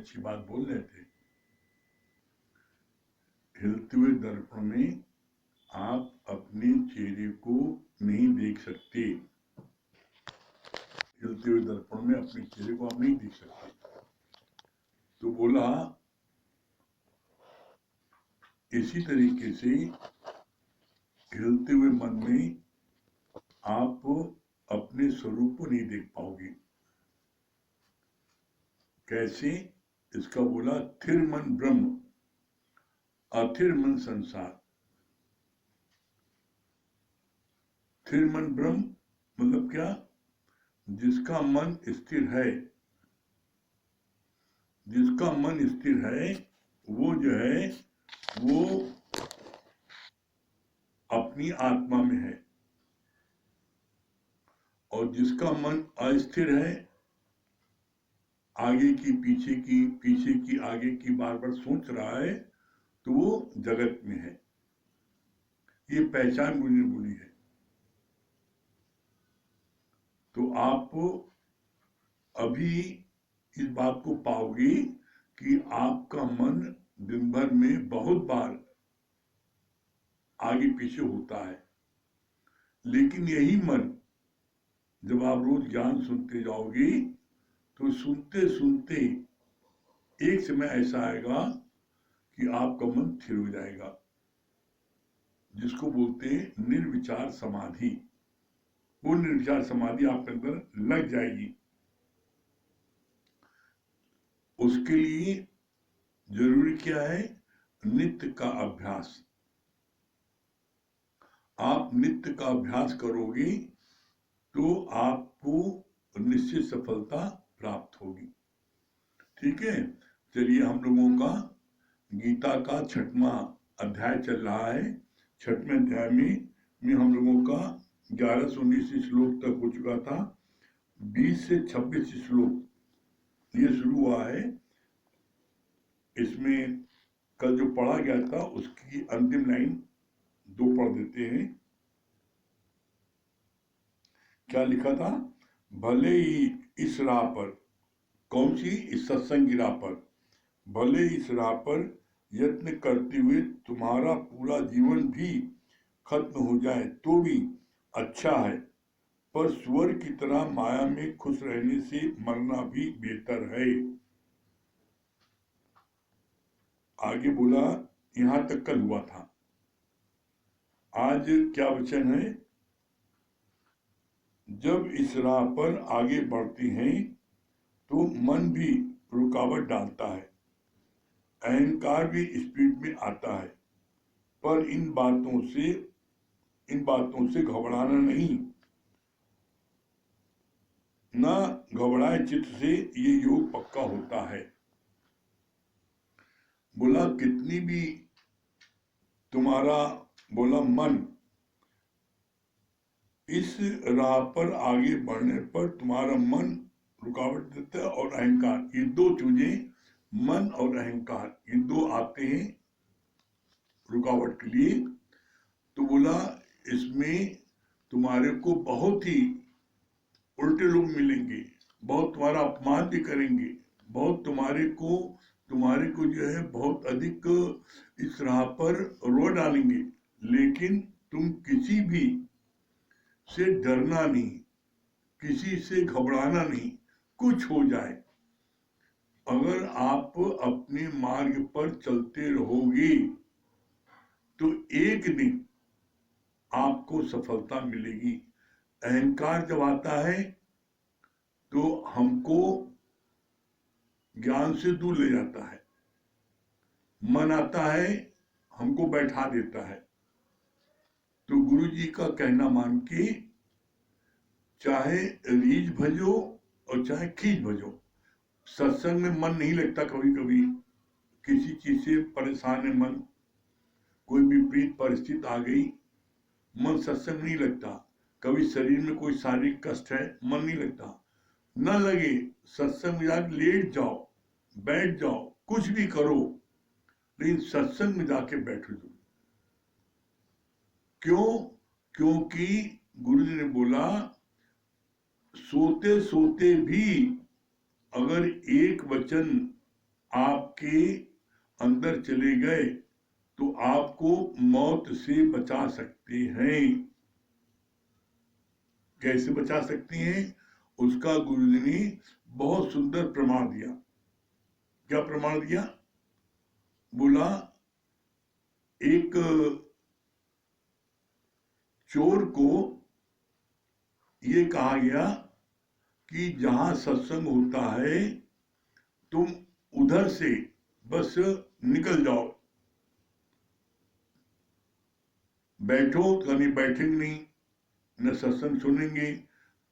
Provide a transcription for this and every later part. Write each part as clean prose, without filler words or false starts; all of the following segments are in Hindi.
अच्छी बात बोल रहे थे। हिलते हुए दर्पण में आप अपने चेहरे को नहीं देख सकते। हिलते हुए दर्पण में अपने चेहरे को आप नहीं देख सकते। तो बोला इसी तरीके से हिलते हुए मन में आप अपने स्वरूप को नहीं देख पाओगे। कैसे? इसका बोला थिर मन ब्रह्म, अथिर मन संसार। थिर मन ब्रह्म मतलब क्या? जिसका मन स्थिर है, जिसका मन स्थिर है वो जो है वो अपनी आत्मा में है, और जिसका मन अस्थिर है, आगे की पीछे की आगे की बार बार सोच रहा है, तो वो जगत में है। ये पहचान गुरु ने बोली है। तो आप अभी इस बात को पाओगे कि आपका मन दिन भर में बहुत बार आगे पीछे होता है, लेकिन यही मन जब आप रोज ज्ञान सुनते जाओगे तो सुनते सुनते एक समय ऐसा आएगा कि आपका मन स्थिर हो जाएगा, जिसको बोलते हैं निर्विचार समाधि। वो निर्विचार समाधि आपके अंदर लग जाएगी। उसके लिए जरूरी क्या है? नित्य का अभ्यास। आप नित्य का अभ्यास करोगे तो आपको निश्चित सफलता प्राप्त होगी। ठीक है, चलिए हम लोगों का गीता का 6वां अध्याय चल रहा है। 6वें अध्याय में हम लोगों का 11 से 19 श्लोक तक हो चुका था। 20 से 26 श्लोक ये शुरू हुआ है। इसमें कल जो पढ़ा गया था उसकी अंतिम लाइन 2 पढ़ देते हैं। क्या लिखा था? भले ही इस राह पर, कौन सी? इस सत्संग की राह पर, भले इस राह पर यत्न करते हुए तुम्हारा पूरा जीवन भी खत्म हो जाए तो भी अच्छा है, पर सुअर की तरह माया में खुश रहने से मरना भी बेहतर है। आगे बोला, यहां तक कल हुआ था। आज क्या वचन है? जब इस राह पर आगे बढ़ते हैं तो मन भी रुकावट डालता है, अहंकार भी स्पीड में आता है, पर इन बातों से घबराना नहीं। न घबराए चित्त से ये योग पक्का होता है। बोला कितनी भी तुम्हारा बोला मन इस राह पर आगे बढ़ने पर तुम्हारा मन रुकावट देता है, और अहंकार, ये 2 चीजें, मन और अहंकार, ये 2 आते हैं रुकावट के लिए। तो बोला इसमें तुम्हारे को बहुत ही उल्टे लोग मिलेंगे, बहुत तुम्हारा अपमान भी करेंगे, बहुत तुम्हारे को जो है बहुत अधिक इस राह पर रो डालेंगे, लेकिन तुम किसी भी से डरना नहीं, किसी से घबराना नहीं। कुछ हो जाए, अगर आप अपने मार्ग पर चलते रहोगे तो एक दिन आपको सफलता मिलेगी। अहंकार जब आता है तो हमको ज्ञान से दूर ले जाता है, मन आता है हमको बैठा देता है। तो गुरु जी का कहना मान के चाहे रीझ भजो और चाहे खींच भजो। सत्संग में मन नहीं लगता, कभी कभी किसी चीज से परेशान है मन, कोई विपरीत परिस्थिति आ गई, मन सत्संग नहीं लगता। कभी शरीर में कोई शारीरिक कष्ट है, मन नहीं लगता। न लगे, सत्संग में जाकर लेट जाओ, बैठ जाओ, कुछ भी करो, लेकिन सत्संग में जाके बैठो जरूर। क्यों? क्योंकि गुरु जी ने बोला सोते सोते भी अगर एक वचन आपके अंदर चले गए तो आपको मौत से बचा सकते हैं। कैसे बचा सकते हैं? उसका गुरुजी ने बहुत सुंदर प्रमाण दिया। क्या प्रमाण दिया? बोला एक चोर को ये कहा गया कि जहां सत्संग होता है तुम उधर से बस निकल जाओ, बैठो कहीं बैठेंगे नहीं, न सत्संग सुनेंगे।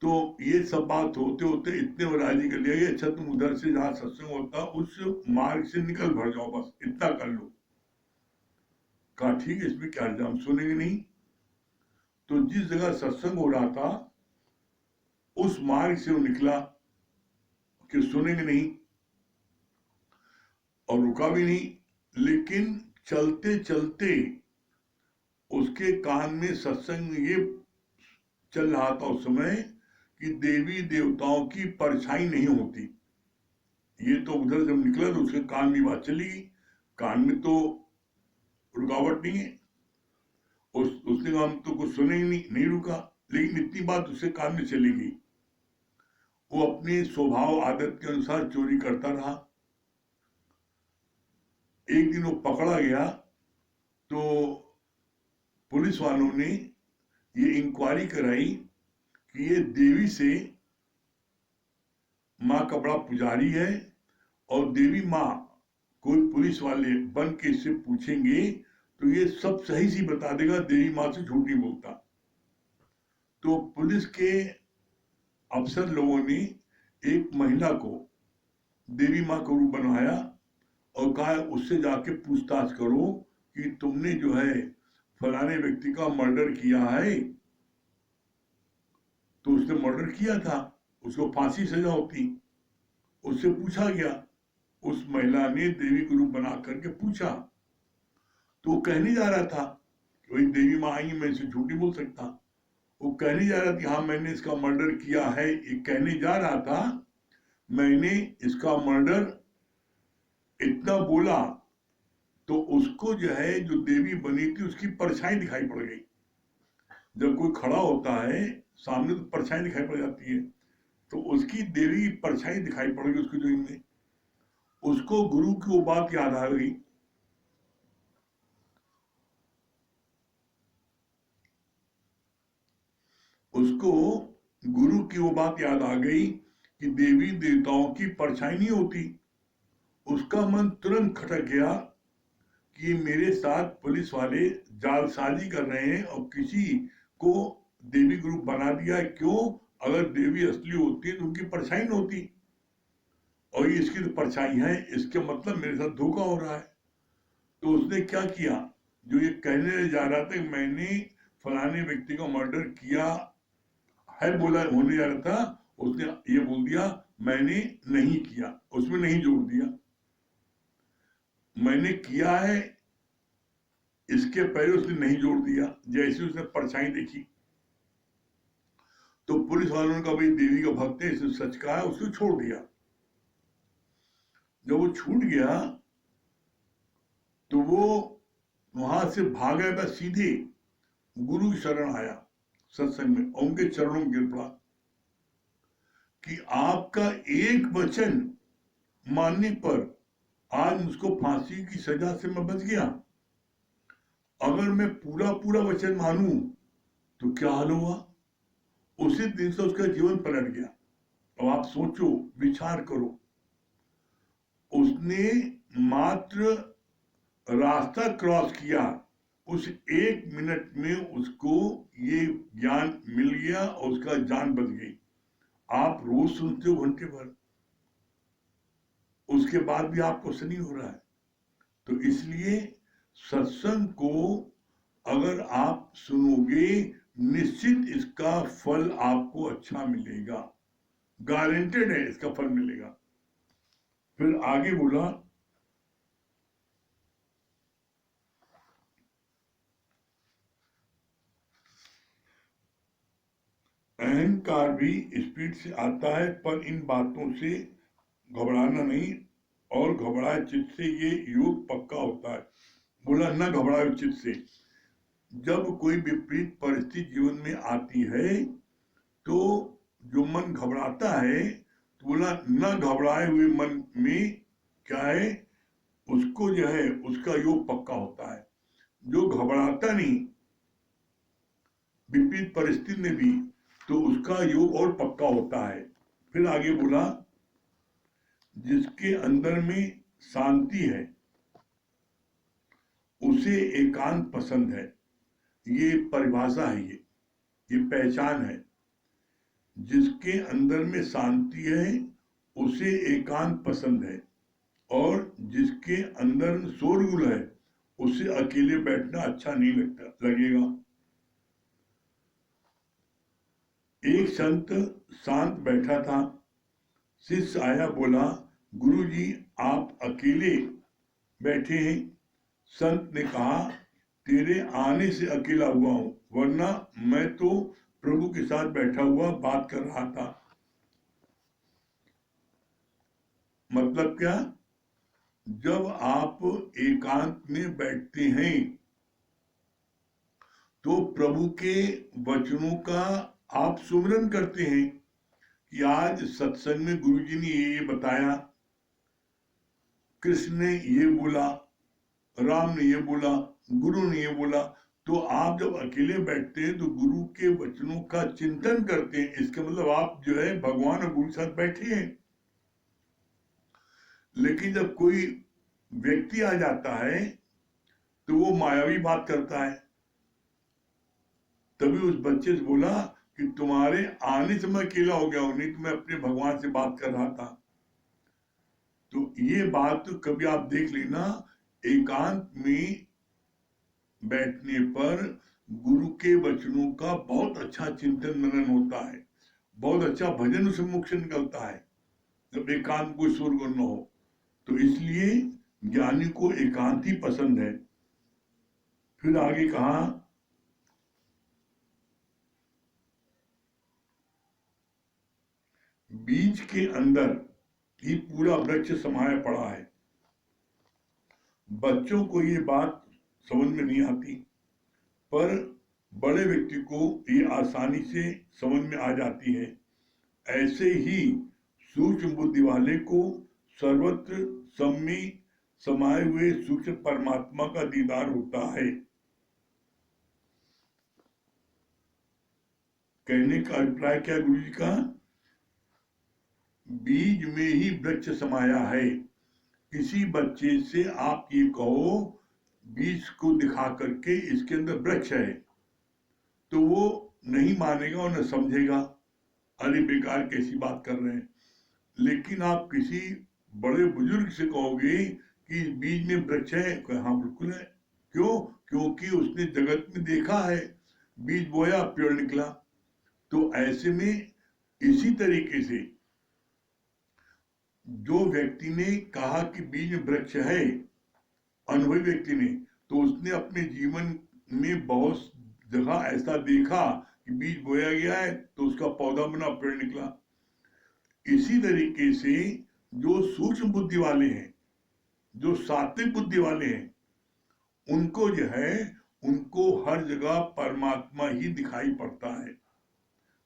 तो ये सब बात होते होते इतने में राजी कर लिया कि अच्छा तुम उधर से जहां सत्संग होता उस मार्ग से निकल भर जाओ, बस इतना कर लो। कहा ठीक है, इसमें क्या हम सुनेंगे नहीं। तो जिस जगह सत्संग हो रहा था उस मार्ग से वो निकला कि सुनेंगे नहीं, और रुका भी नहीं। लेकिन चलते चलते उसके कान में सत्संग ये चल रहा था उस समय कि देवी देवताओं की परछाई नहीं होती। ये तो उधर जब निकला तो उसके कान में बात चली गई, कान में तो रुकावट नहीं है। उसने कहा हम तो कुछ सुने ही नहीं रुका, लेकिन इतनी बात उसके कान में चली गई। वो अपने स्वभाव आदत के अनुसार चोरी करता रहा। एक दिन वो पकड़ा गया तो पुलिस वालों ने ये इंक्वायरी कराई कि ये देवी से माँ का बड़ा पुजारी है, और देवी माँ कोई पुलिस वाले बन के इससे पूछेंगे तो ये सब सही सी बता देगा, देवी माँ से झूठ नहीं बोलता। तो पुलिस के अफसर लोगों ने एक महिला को देवी माँ का रूप बनवाया और कहा उससे जाके पूछताछ करो कि तुमने जो है फलाने व्यक्ति का मर्डर किया है। तो उसने मर्डर किया था, उसको फांसी सजा होती। उससे पूछा गया, उस महिला ने देवी का रूप बना करके पूछा, तो वो कहने जा रहा था कि वही देवी माँ आई, मैं इसे झूठ नहीं बोल सकता। वो कहने जा रहा था कि हाँ मैंने इसका मर्डर किया है, ये कहने जा रहा था, मैंने इसका मर्डर इतना बोला तो उसको जो है जो देवी बनी थी उसकी परछाई दिखाई पड़ गई। जब कोई खड़ा होता है सामने तो परछाई दिखाई पड़ जाती है, तो उसकी देवी की परछाई दिखाई पड़ गई उसकी जमीन में। उसको गुरु की वो बात याद आ गई। उसको गुरु की वो बात याद आ गई कि देवी देवताओं की परछाई नहीं होती। उसका मन तुरंत खटक गया कि मेरे साथ पुलिस वाले जालसाजी कर रहे हैं और किसी को देवी गुरु बना दिया है। क्यों? अगर देवी असली होती तो उनकी परछाई नहीं होती, और ये इसकी तो परछाई है, इसके मतलब मेरे साथ धोखा हो रहा है। तो उसने क्या किया, जो ये कहने जा रहा था कि मैंने फलाने व्यक्ति का मर्डर किया है बोला होने जा रहा था, उसने ये बोल दिया मैंने नहीं किया, उसमें नहीं जोड़ दिया। मैंने किया है इसके पहले उसने नहीं जोड़ दिया। जैसे उसने परछाई देखी तो पुलिस वालों ने कहा भाई देवी का भक्त है, इसने सच कहा है, उसको छोड़ दिया। जब वो छूट गया तो वो वहां से भागा था, सीधे गुरु की शरण आया सत्संग में, और उनके चरणों में गिर पड़ा कि आपका एक वचन मानने पर आज मुझको फांसी की सजा से मैं बच गया। अगर मैं पूरा पूरा वचन मानूं तो क्या हाल हुआ। उसी दिन से उसका जीवन पलट गया। अब आप सोचो, विचार करो, उसने मात्र रास्ता क्रॉस किया, उस एक मिनट में उसको ये ज्ञान मिल गया और उसका जान बच गई। आप रोज सुनते हो घंटे भर, उसके बाद भी आपको नहीं हो रहा है। तो इसलिए सत्संग को अगर आप सुनोगे निश्चित इसका फल आपको अच्छा मिलेगा, गारंटेड है इसका फल मिलेगा। फिर आगे बोला अहंकार भी स्पीड से आता है, पर इन बातों से घबराना नहीं और घबराए चित्त से ये योग पक्का होता है। बोला न घबराए चित्त से। जब कोई विपरीत परिस्थिति जीवन में आती है तो जो मन घबराता है, तो बोला न घबराए हुए मन में क्या है, उसको जो है उसका योग पक्का होता है। जो घबराता नहीं विपरीत परिस्थिति में भी, तो उसका योग और पक्का होता है। फिर आगे बोला जिसके अंदर में शांति है उसे एकांत पसंद है। ये परिभाषा है, ये पहचान है। जिसके अंदर में शांति है उसे एकांत पसंद है, और जिसके अंदर शोरगुल है उसे अकेले बैठना अच्छा नहीं लगेगा। एक संत शांत बैठा था। शिष्य आया, बोला गुरुजी आप अकेले बैठे हैं। संत ने कहा तेरे आने से अकेला हुआ हूं, वरना मैं तो प्रभु के साथ बैठा हुआ बात कर रहा था। मतलब क्या? जब आप एकांत में बैठते हैं तो प्रभु के वचनों का आप सुमिरन करते हैं कि आज सत्संग में गुरुजी ने ये बताया, कृष्ण ने ये बोला, राम ने ये बोला, गुरु ने ये बोला। तो आप जब अकेले बैठते हैं तो गुरु के वचनों का चिंतन करते हैं। इसका मतलब आप जो है भगवान और गुरु के साथ बैठे हैं। लेकिन जब कोई व्यक्ति आ जाता है तो वो मायावी बात करता है। तभी उस बच्चे से बोला कि तुम्हारे आने से मैं अकेला हो गया हूं, नहीं तो मैं अपने भगवान से बात कर रहा था। तो ये बात तो कभी आप देख लेना, एकांत में बैठने पर गुरु के वचनों का बहुत अच्छा चिंतन मनन होता है, बहुत अच्छा भजन उसे मुख से निकलता है जब एकांत को शोरगुल न हो। तो इसलिए ज्ञानी को एकांत ही पसंद है। फिर आगे कहा बीज के अंदर ही पूरा वृक्ष समाया पड़ा है। बच्चों को ये बात समझ में नहीं आती, पर बड़े व्यक्ति को ये आसानी से समझ में आ जाती है। ऐसे ही सूक्ष्म बुद्धि वाले को सर्वत्र सब में समाये हुए सूक्ष्म परमात्मा का दीदार होता है। कहने का अभिप्राय क्या गुरु जी का? बीज में ही वृक्ष समाया है। किसी बच्चे से आप ये कहो बीज को दिखा करके इसके अंदर वृक्ष है, तो वो नहीं मानेगा और न समझेगा, अरे बेकार कैसी बात कर रहे हैं। लेकिन आप किसी बड़े बुजुर्ग से कहोगे कि बीज में वृक्ष है, हाँ बिल्कुल है। क्यों? क्योंकि उसने जगत में देखा है, बीज बोया पेड़ निकला। तो ऐसे में इसी तरीके से जो व्यक्ति ने कहा कि बीज में वृक्ष है, अनुभवी व्यक्ति ने, तो उसने अपने जीवन में बहुत जगह ऐसा देखा कि बीज बोया गया है तो उसका पौधा बना, पेड़ निकला। इसी तरीके से जो सूक्ष्म बुद्धि वाले हैं, जो सात्विक बुद्धि वाले हैं, उनको जो है उनको हर जगह परमात्मा ही दिखाई पड़ता है।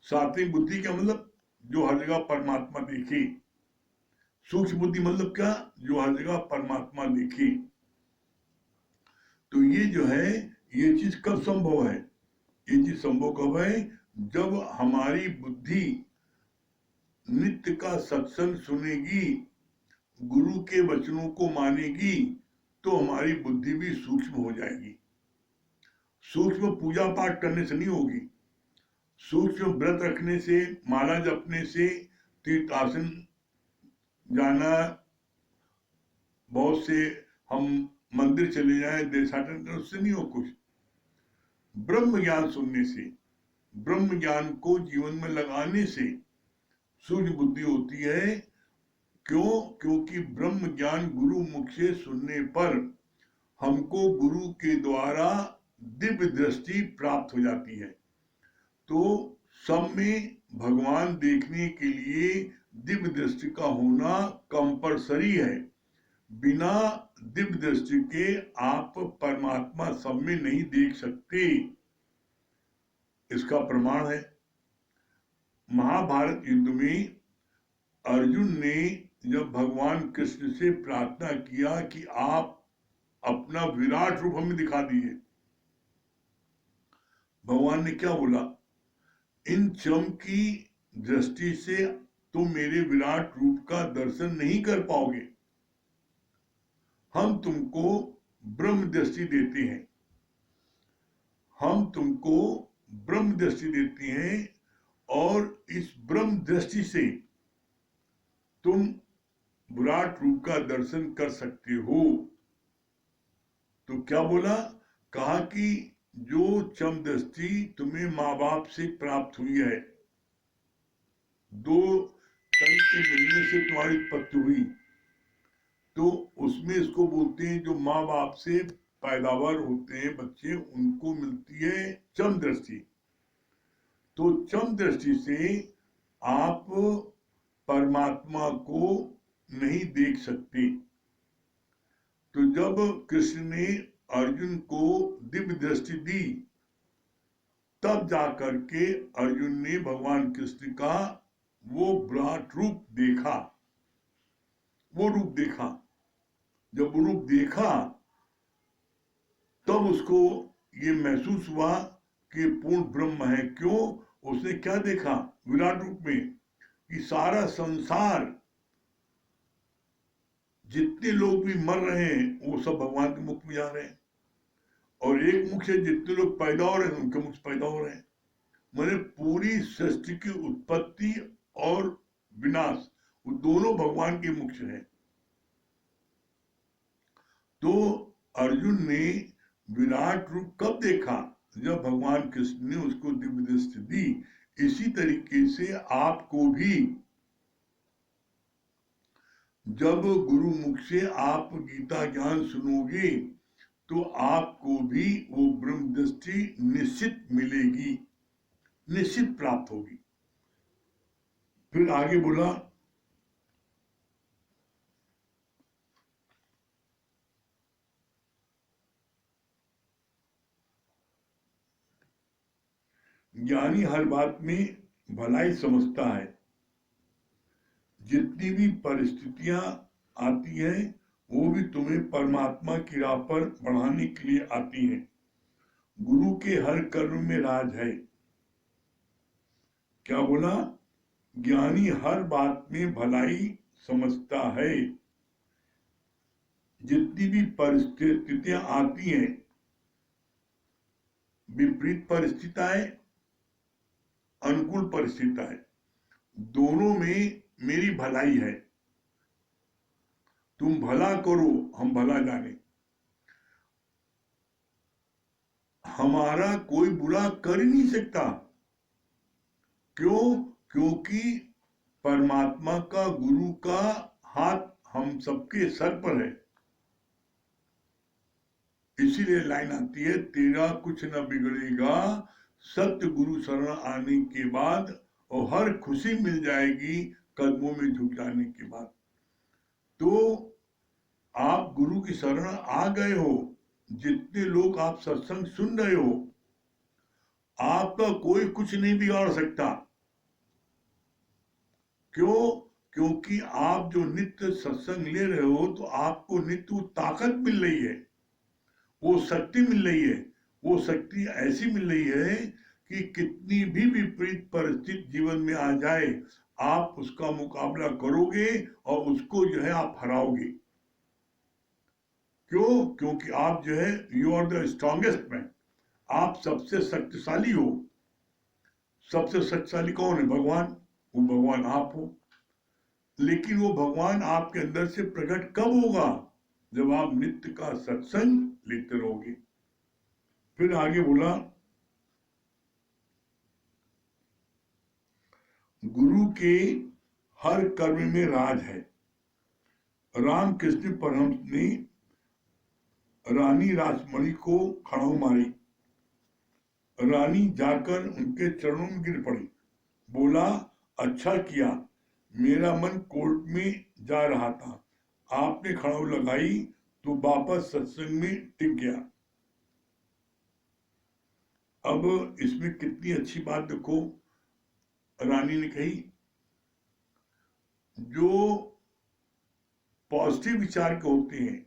सात्विक बुद्धि का मतलब जो हर जगह परमात्मा देखे। सूक्ष्म बुद्धि मतलब क्या? जो हर जगह परमात्मा देखे। तो ये जो है ये चीज कब संभव है? ये चीज संभव कब है? जब हमारी बुद्धि नित्य का सत्संग सुनेगी, गुरु के वचनों को मानेगी, तो हमारी बुद्धि भी सूक्ष्म हो जाएगी। सूक्ष्म पूजा पाठ करने से नहीं होगी, सूक्ष्म व्रत रखने से, माला जपने से, तीर्थासन जाना, बहुत से हम मंदिर चले जाएं, देशाटन, उससे नहीं हो कुछ। ब्रह्म ज्ञान सुनने से, ब्रह्म ज्ञान को जीवन में लगाने से सूक्ष्म बुद्धि होती है। क्यों? क्योंकि ब्रह्म ज्ञान गुरु मुख से सुनने पर हमको गुरु के द्वारा दिव्य दृष्टि प्राप्त हो जाती है। तो सब में भगवान देखने के लिए दिव्य दृष्टि का होना कंपलसरी है। बिना दिव्य दृष्टि के आप परमात्मा सब में नहीं देख सकते। इसका प्रमाण है महाभारत युद्ध में अर्जुन ने जब भगवान कृष्ण से प्रार्थना किया कि आप अपना विराट रूप हमें दिखा दिए, भगवान ने क्या बोला, इन चम की दृष्टि से तुम मेरे विराट रूप का दर्शन नहीं कर पाओगे, हम तुमको ब्रह्म दृष्टि देते हैं, हम तुमको ब्रह्म दृष्टि देते हैं और इस ब्रह्म दृष्टि से तुम विराट रूप का दर्शन कर सकते हो। तो क्या बोला, कहा कि जो चम दृष्टि तुम्हें माँ बाप से प्राप्त हुई है, दो तन के मिलने से तुम्हारी उत्पत्ति हुई, तो उसमें इसको बोलते हैं जो माँ बाप से पैदावार होते हैं बच्चे, उनको मिलती है चम दृष्टि। तो चम दृष्टि से आप परमात्मा को नहीं देख सकते। तो जब कृष्ण ने अर्जुन को दिव्य दृष्टि दी, तब जाकर के अर्जुन ने भगवान कृष्ण का वो विराट रूप देखा, वो रूप देखा। जब वो रूप देखा तब उसको ये महसूस हुआ कि पूर्ण ब्रह्म है। क्यों? उसने क्या देखा विराट रूप में, कि सारा संसार, जितने लोग भी मर रहे हैं वो सब भगवान के मुख में जा रहे हैं, और एक मुख से जितने लोग पैदा हो रहे हैं उनके मुख से पैदा हो रहे हैं। मैंने पूरी सृष्टि की उत्पत्ति और विनाश वो दोनों भगवान के मुख से है। तो अर्जुन ने विराट रूप कब देखा? जब भगवान कृष्ण ने उसको दिव्य दृष्टि दी। इसी तरीके से आपको भी जब गुरु मुख से आप गीता ज्ञान सुनोगे तो आपको भी वो ब्रह्म दृष्टि निश्चित मिलेगी, निश्चित प्राप्त होगी। फिर आगे बोला, ज्ञानी हर बात में भलाई समझता है। जितनी भी परिस्थितियां आती हैं वो भी तुम्हें परमात्मा की राह पर बढ़ाने के लिए आती हैं। गुरु के हर कर्म में राज है। क्या बोला? ज्ञानी हर बात में भलाई समझता है। जितनी भी परिस्थितियां आती हैं, विपरीत परिस्थितियां, अनुकूल परिस्थितियां, दोनों में मेरी भलाई है। तुम भला करो, हम भला जाने। हमारा कोई बुरा कर ही नहीं सकता। क्यों? क्योंकि परमात्मा का, गुरु का हाथ हम सबके सर पर है। इसीलिए लाइन आती है, तेरा कुछ न बिगड़ेगा सत्य गुरु शरण आने के बाद, और हर खुशी मिल जाएगी कदमों में झुक जाने के बाद। तो आप गुरु की शरण आ गए हो, जितने लोग आप सत्संग सुन रहे हो, आपका कोई कुछ नहीं बिगाड़ सकता। क्यों? क्योंकि आप जो नित्य सत्संग ले रहे हो तो आपको नित्य ताकत मिल रही है, वो शक्ति मिल रही है। वो शक्ति ऐसी मिल रही है कि कितनी भी विपरीत परिस्थिति जीवन में आ जाए, आप उसका मुकाबला करोगे और उसको जो है आप हराओगे। क्यों? क्योंकि आप जो है, you are the strongest man, आप सबसे शक्तिशाली हो। सबसे शक्तिशाली कौन है? भगवान। वो भगवान आप हो। लेकिन वो भगवान आपके अंदर से प्रकट कब होगा? जब आप नित्य का सत्संग लेते रहोगे। फिर आगे बोला, गुरु के हर कर्म में राज है। रामकृष्ण परमहंस ने रानी रासमणी को खड़ाऊ मारी। रानी जाकर उनके चरणों में गिर पड़ी, बोला, अच्छा किया, मेरा मन कोर्ट में जा रहा था, आपने खड़ाऊ लगाई तो वापस सत्संग में टिक गया। अब इसमें कितनी अच्छी बात देखो रानी ने कही, जो पॉजिटिव विचार के होते हैं,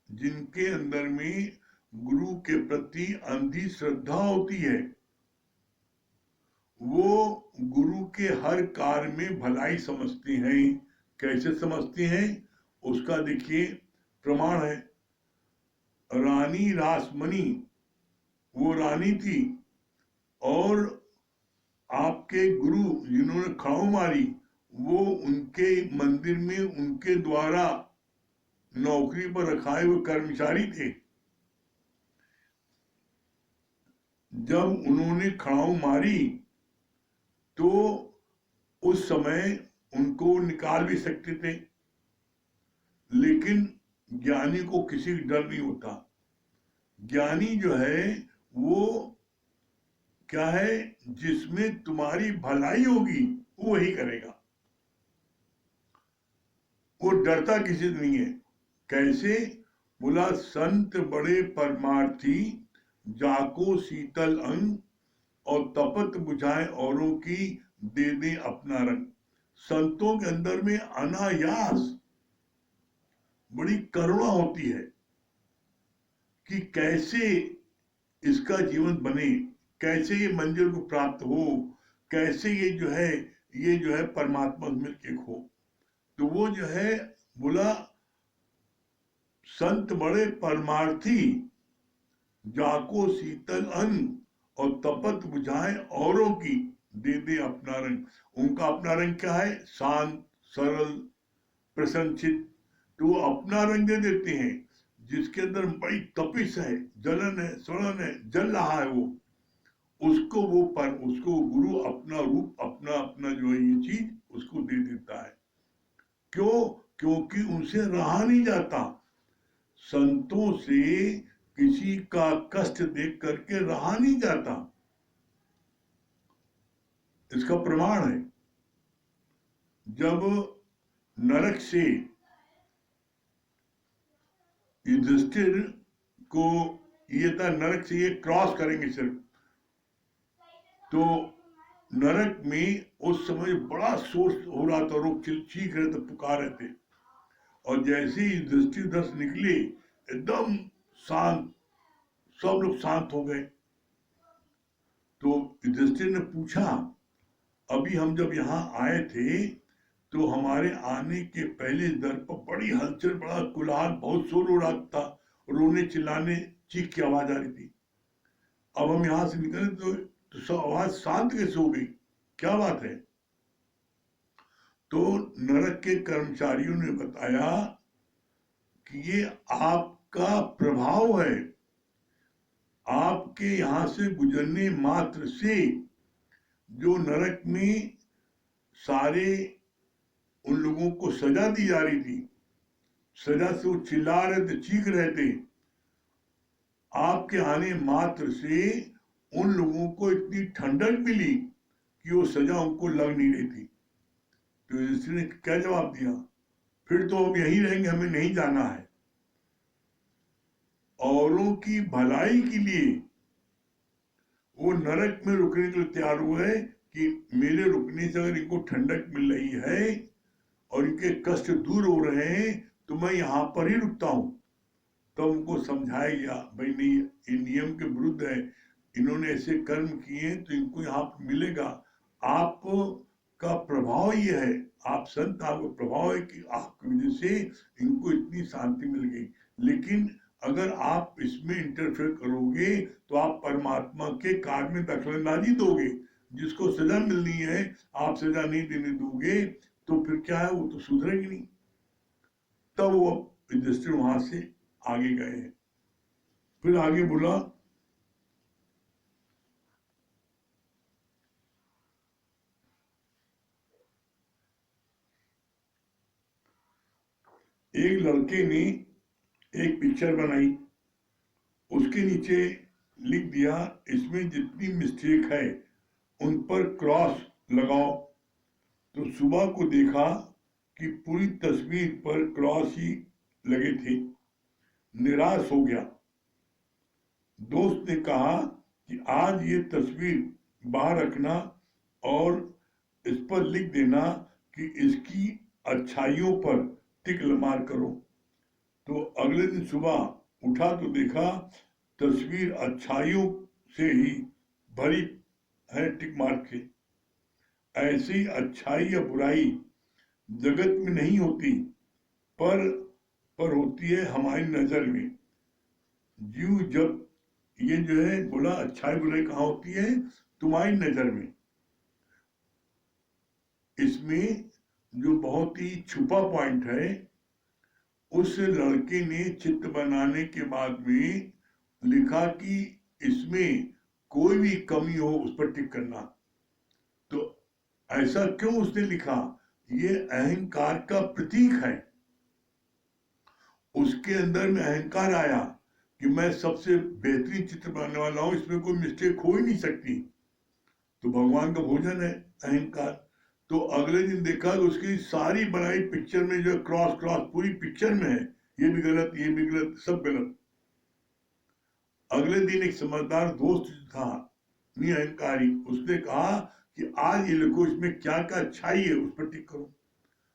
जिनके अंदर में गुरु के प्रति अंधी श्रद्धा होती है, वो गुरु के हर कार्य में भलाई समझते हैं। कैसे समझते हैं उसका देखिए प्रमाण है। रानी रासमणी, वो रानी थी और आपके गुरु जिन्होंने खड़ाऊ मारी वो उनके मंदिर में उनके द्वारा नौकरी पर रखाए हुए कर्मचारी थे। जब उन्होंने खड़ाऊ मारी तो उस समय उनको निकाल भी सकते थे, लेकिन ज्ञानी को किसी का डर नहीं होता। ज्ञानी जो है वो क्या है, जिसमें तुम्हारी भलाई होगी वो वही करेगा, वो डरता किसी से नहीं है। कैसे? बोला संत बड़े परमार्थी, जाको शीतल अंग, और तपत बुझाए औरों की, दे दे अपना रंग। संतों के अंदर में अनायास बड़ी करुणा होती है कि कैसे इसका जीवन बने, कैसे ये मंजिल को प्राप्त हो, कैसे ये जो है परमात्मा मिलके हो। तो वो जो है बोला संत बड़े परमार्थी, जाको शीतल अन्न, और तपत बुझाए औरों की, दे दे अपना रंग। उनका अपना रंग क्या है? शांत, सरल, प्रसन्नचित। तो वो अपना रंग दे देते हैं। जिसके अंदर बड़ी तपिश है, जलन है, सड़न है, जल रहा है, वो उसको गुरु अपना रूप, अपना अपना जो है ये चीज उसको दे देता है। क्यों? क्योंकि उनसे रहा नहीं जाता। संतों से किसी का कष्ट देख करके रहा नहीं जाता। इसका प्रमाण है, जब नरक से युधिष्ठिर को ये था नरक से ये क्रॉस करेंगे सिर्फ, तो नरक में उस समय बड़ा शोर हो रहा था, लोग चीख रहे थे, पुकार रहे थे। और जैसे ही युधिष्ठिर दस निकले एकदम शांत, सब लोग शांत हो गए। तो युधिष्ठिर ने पूछा, अभी हम जब यहाँ आए थे तो हमारे आने के पहले दर पर बड़ी हलचल, बड़ा कोलाहल, बहुत शोर हो रहा था, रोने चिल्लाने चीख की आवाज आ रही थी। अब हम यहां से निकले तो सब आवाज शांत कैसे हो गई, क्या बात है? तो नरक के कर्मचारियों ने बताया कि ये आपका प्रभाव है। आपके यहां से गुजरने मात्र से जो नरक में सारे उन लोगों को सजा दी जा रही थी, सजा से वो चिल्ला रहे थे, चीख रहे थे, आपके आने मात्र से उन लोगों को इतनी ठंडक मिली कि वो सजा उनको लग नहीं रही थी। तो युधिष्ठिर ने क्या जवाब दिया? फिर तो हम यहीं रहेंगे, हमें नहीं जाना है। औरों की भलाई के लिए वो नरक में रुकने के लिए तैयार हुए कि मेरे रुकने से अगर इनको ठंडक मिल रही है और इनके कष्ट दूर हो रहे हैं तो मैं यहाँ पर ही रुकता हूं। तो उनको समझाया गया, भाई नहीं, ये नियम के विरुद्ध है, इन्होंने ऐसे कर्म किए तो इनको यहाँ मिलेगा। आप का प्रभाव ये है, आप संत, आपका प्रभाव है कि आपकी वजह से इनको इतनी शांति मिल गई। लेकिन अगर आप इसमें इंटरफेयर करोगे तो आप परमात्मा के कार्य में दखलंदाजी दोगे। जिसको सजा मिलनी है आप सजा नहीं देने दोगे तो फिर क्या है, वो तो सुधरेगी नहीं। तब वो युधिष्ठिर वहां से आगे गए। फिर आगे बोला, एक लड़के ने एक पिक्चर बनाई, उसके नीचे लिख दिया इसमें जितनी मिस्टेक है उन पर क्रॉस लगाओ। तो सुबह को देखा कि पूरी तस्वीर पर क्रॉस ही लगे थे, निराश हो गया। दोस्त ने कहा कि आज ये तस्वीर बाहर रखना और इस पर लिख देना कि इसकी अच्छाइयों पर टिक मार करो। तो अगले दिन सुबह उठा तो देखा तस्वीर अच्छाइयों से ही भरी है, टिक मार के। ऐसी अच्छाई या बुराई जगत में नहीं होती, पर होती है हमारी नजर में। जीव जब ये जो है बोला अच्छाई बुराई कहाँ होती है, तुम्हारी नजर में। इसमें जो बहुत ही छुपा पॉइंट है, उस लड़के ने चित्र बनाने के बाद में लिखा कि इसमें कोई भी कमी हो उस पर टिक करना। तो ऐसा क्यों उसने लिखा? ये अहंकार का प्रतीक है। उसके अंदर में अहंकार आया कि मैं सबसे बेहतरीन चित्र बनाने वाला हूं, इसमें कोई मिस्टेक हो ही नहीं सकती। तो भगवान का भोजन है अहंकार। तो अगले दिन देखा तो उसकी सारी बनाई पिक्चर में जो क्रॉस क्रॉस पूरी पिक्चर में है, ये भी गलत, ये भी गलत, सब गलत। अगले दिन एक समझदार दोस्त था, नहीं अहंकारी, उसने कहा कि आज ये लिखो इसमें क्या क्या अच्छाई है, उस पर टिक करो।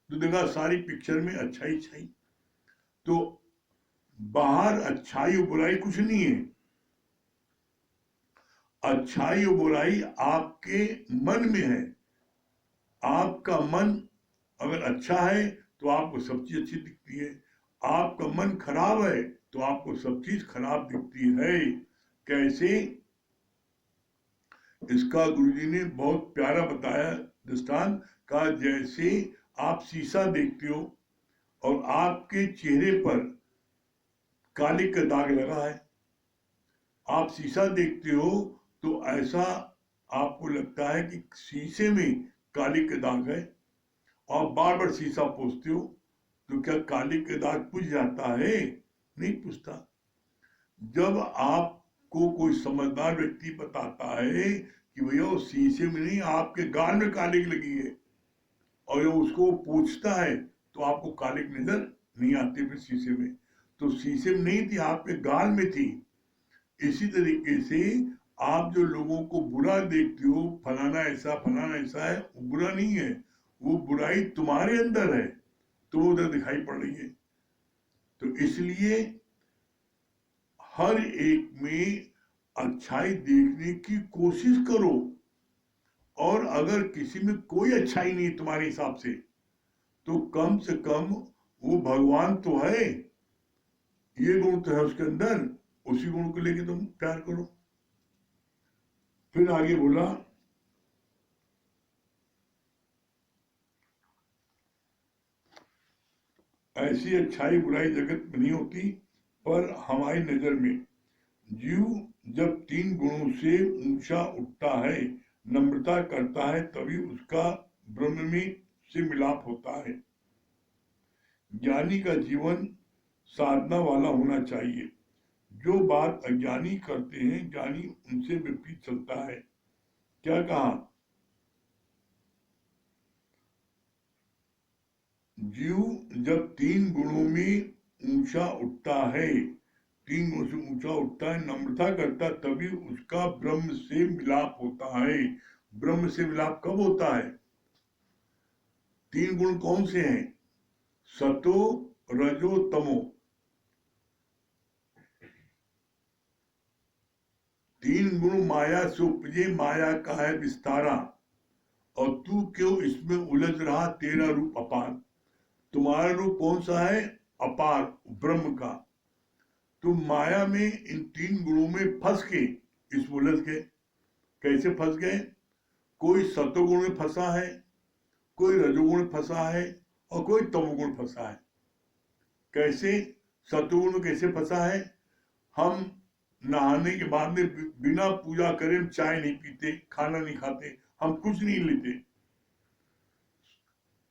तो देखा सारी पिक्चर में अच्छाई अच्छाई। तो बाहर अच्छाई और बुराई कुछ नहीं है। अच्छाई और बुराई आपके मन में है। आपका मन अगर अच्छा है तो आपको सब चीज अच्छी दिखती है, आपका मन खराब है तो आपको सब चीज खराब दिखती है। कैसे? इसका गुरुजी ने बहुत प्यारा बताया दृष्टांत का। जैसे आप शीशा देखते हो और आपके चेहरे पर कालिक का दाग लगा है, आप शीशा देखते हो तो ऐसा आपको लगता है कि शीशे में कालिक का दाग है, और बार बार शीशा पोंछते हो तो क्या कालिक का दाग पुछ जाता है? नहीं पुछता। जब आपको कोई समझदार व्यक्ति बताता है कि भैया वो शीशे में नहीं, आपके गाल में कालिक लगी है, और उसको पूछता है तो आपको कालिक नजर नहीं आती फिर शीशे में। तो शीशे में नहीं थी, आपके गाल में थी। इसी तरीके से आप जो लोगों को बुरा देखते हो, फलाना ऐसा है, वो बुरा नहीं है, वो बुराई तुम्हारे अंदर है, तो उधर दिखाई पड़ रही है। तो इसलिए हर एक में अच्छाई देखने की कोशिश करो, और अगर किसी में कोई अच्छाई नहीं तुम्हारे हिसाब से, तो कम से कम वो भगवान तो है, ये गुण तो है उसके अंदर, उसी गुण को लेके तुम प्यार करो। फिर आगे बोला, ऐसी अच्छाई बुराई जगत में नहीं होती, पर हमारी नजर में। जीव जब 3 गुणों से ऊंचा उठता है, नम्रता करता है, तभी उसका ब्रह्म में से मिलाप होता है। ज्ञानी का जीवन साधना वाला होना चाहिए। जो बात अज्ञानी करते हैं, ज्ञानी उनसे विपरीत चलता है। क्या कहा? जीव जब 3 गुणों में ऊंचा उठता है, 3 गुणों से ऊंचा उठता है, नम्रता करता, तभी उसका ब्रह्म से मिलाप होता है। ब्रह्म से मिलाप कब होता है? 3 गुण कौन से हैं? सतो, रजो, तमो। 3 गुण माया से उपजे, माया का है विस्तारा, और तू क्यों इसमें उलझ रहा, तेरा रूप अपार। तुम्हारा रूप कौन सा है? अपार, ब्रह्म का। तुम माया में इन 3 गुणों में फंस के इसमें उलझ गए। कैसे फंस गए? कोई सतोगुण में फंसा है, कोई रजोगुण में फंसा है, और कोई तमोगुण में फंसा है। कैसे? सतोगुण में कैसे फंसा है? हम नहाने के बाद में बिना पूजा करे हम चाय नहीं पीते, खाना नहीं खाते, हम कुछ नहीं लेते।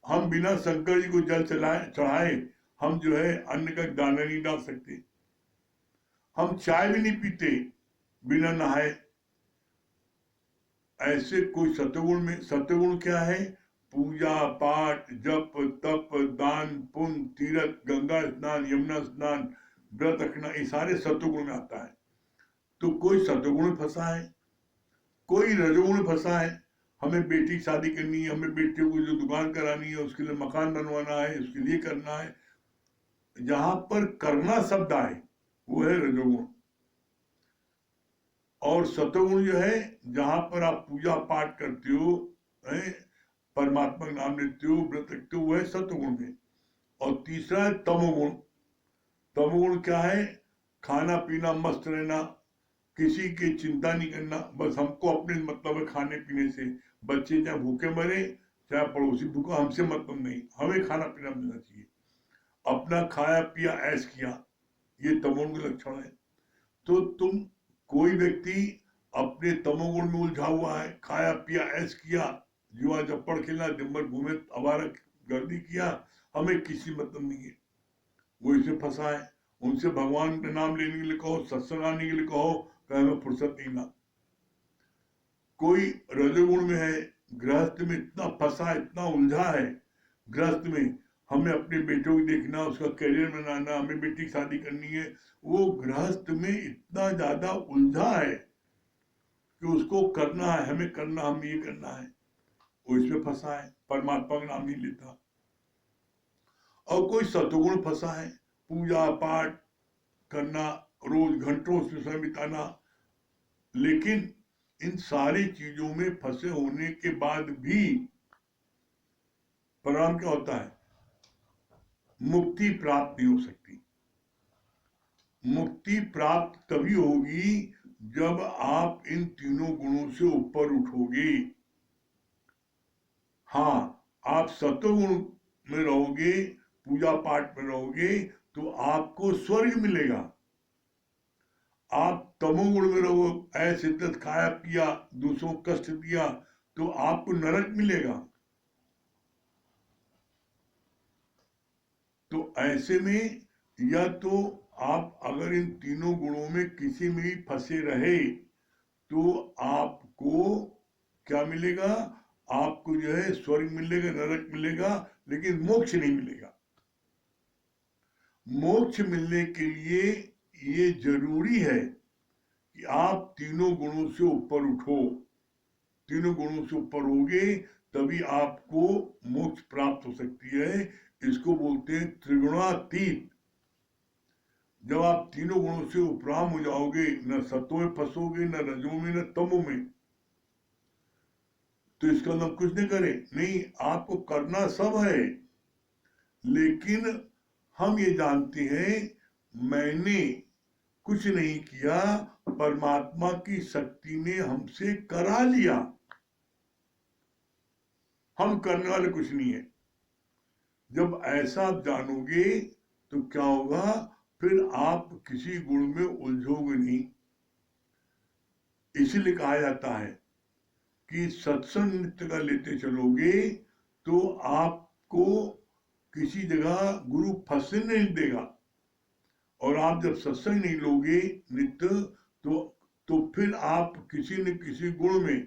हम बिना शंकर जी को जल चढ़ाए हम जो है अन्न का दाना नहीं डाल सकते। हम चाय भी नहीं पीते बिना नहाए। ऐसे कोई सत्वगुण में, सत्वगुण क्या है? पूजा पाठ जप तप दान पुण्य तीर्थ गंगा स्नान यमुना स्नान व्रत रखना, ये सारे सत्वगुण में आता है। तो कोई सत्वगुण में फंसा है, कोई रजोगुण में फंसा है। हमें बेटी की शादी करनी है, हमें बेटियों को जो दुकान करानी है, उसके लिए मकान बनवाना है, उसके लिए करना है। जहां पर करना शब्द आए वो है रजोगुण। और सत्वगुण जो है, जहां पर आप पूजा पाठ करते हो, परमात्मा का नाम लेते हो, व्रत रखते हो, वो है सत्वगुण में। और तीसरा है तमोगुण। तमोगुण क्या है? खाना पीना, मस्त रहना, किसी की चिंता नहीं करना, बस हमको अपने मतलब है खाने पीने से। बच्चे चाहे भूखे मरे, चाहे पड़ोसी भूखा, हमसे मतलब नहीं, हमें खाना पीना मिलना चाहिए। अपना खाया पिया ऐश किया, ये तमोगुण के लक्षण है। तो तुम कोई व्यक्ति अपने तमोगुण में उलझा हुआ है, खाया पिया ऐश किया, जुआ चप्पड़ खेला, दिन भर घूमे, आवारा गर्दी किया, हमें किसी मतलब नहीं है, वो इसे फंसा है। उनसे भगवान का नाम लेने के लिए कहो, सत्संग आने के लिए कहो, कहे हमें फुर्सत नहीं ना। कोई रजोगुण में है, गृहस्थ में इतना फंसा, इतना उलझा है गृहस्थ में, हमें अपने बेटों को देखना, उसका करियर बनाना, हमें बेटी की शादी करनी है, वो गृहस्थ में इतना ज्यादा उलझा है कि उसको करना है, हमें करना, हमें ये करना है, वो इसमें फंसा है, परमात्मा का नाम नहीं लेता। और कोई सतगुण फंसा है, पूजा पाठ करना, रोज घंटों से समय बिताना, लेकिन इन सारी चीजों में फंसे होने के बाद भी परिणाम क्या होता है? मुक्ति प्राप्त नहीं हो सकती। मुक्ति प्राप्त तभी होगी जब आप इन तीनों गुणों से ऊपर उठोगे। हाँ, आप सत्वगुण में रहोगे, पूजा पाठ में रहोगे, तो आपको स्वर्ग मिलेगा। आप तमोगुण में रहो, ऐसे तक खाया पिया, दूसरों को कष्ट दिया, तो आपको नरक मिलेगा। तो ऐसे में या तो आप अगर इन तीनों गुणों में किसी में भी फंसे रहे तो आपको क्या मिलेगा? आपको जो है स्वर्ग मिलेगा, नरक मिलेगा, लेकिन मोक्ष नहीं मिलेगा। मोक्ष मिलने के लिए ये जरूरी है कि आप तीनों गुणों से ऊपर उठो। तीनों गुणों से ऊपर होगे तभी आपको मोक्ष प्राप्त हो सकती है। इसको बोलते हैं त्रिगुणातीत। जब आप तीनों गुणों से उपराम हो जाओगे, न सत्व में फंसोगे, न रजों में, न तमों में, तो इसका मतलब कुछ नहीं करे नहीं, आपको करना सब है, लेकिन हम ये जानते हैं मैंने कुछ नहीं किया, परमात्मा की शक्ति ने हमसे करा लिया, हम करने वाले कुछ नहीं है। जब ऐसा आप जानोगे तो क्या होगा? फिर आप किसी गुण में उलझोगे नहीं। इसीलिए कहा जाता है कि सत्संग नित्य का लेते चलोगे तो आपको किसी जगह गुरु फंसने नहीं देगा। और आप जब सत्संग नहीं लोगे नित्य तो फिर आप किसी न किसी गुण में,